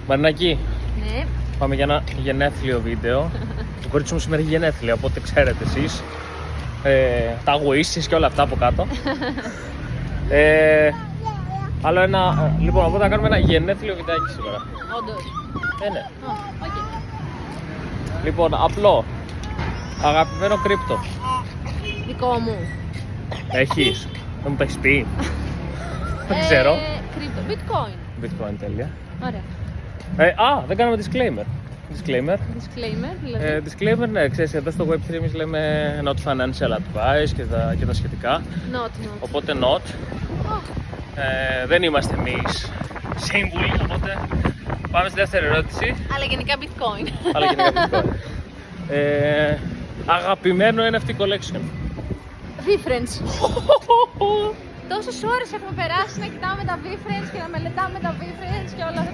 Μαρινάκη, Ναι. πάμε για ένα γενέθλιο βίντεο. Το κορίτσι μου σήμερα έχει γενέθλια, οπότε ξέρετε εσείς. Τα wishes και όλα αυτά από κάτω. Άλλο ένα. Λοιπόν, οπότε θα κάνουμε ένα γενέθλιο βιντεάκι σήμερα. Όντως. Ναι. Οκ. Λοιπόν, απλό. Αγαπημένο κρύπτο. Δικό μου. Έχεις? Δεν μου το έχεις πει? Δεν ξέρω. Κρύπτο. Bitcoin. Bitcoin, τέλεια. Ωραία. Δεν κάναμε disclaimer. Disclaimer. Disclaimer, δηλαδή. Disclaimer, ναι, ξέρεις, εδώ στο Web3 εμείς λέμε not financial advice και τα σχετικά. Not. Οπότε not. Δεν είμαστε εμείς σύμβουλοι, οπότε πάμε στη δεύτερη ερώτηση. Αλλά γενικά Bitcoin. Αλλά και είναι Bitcoin. Αγαπημένο NFT collection. Difference. Τόσες ώρες έχουμε περάσει να κοιτάμε τα difference και να μελετάμε τα difference και όλα αυτά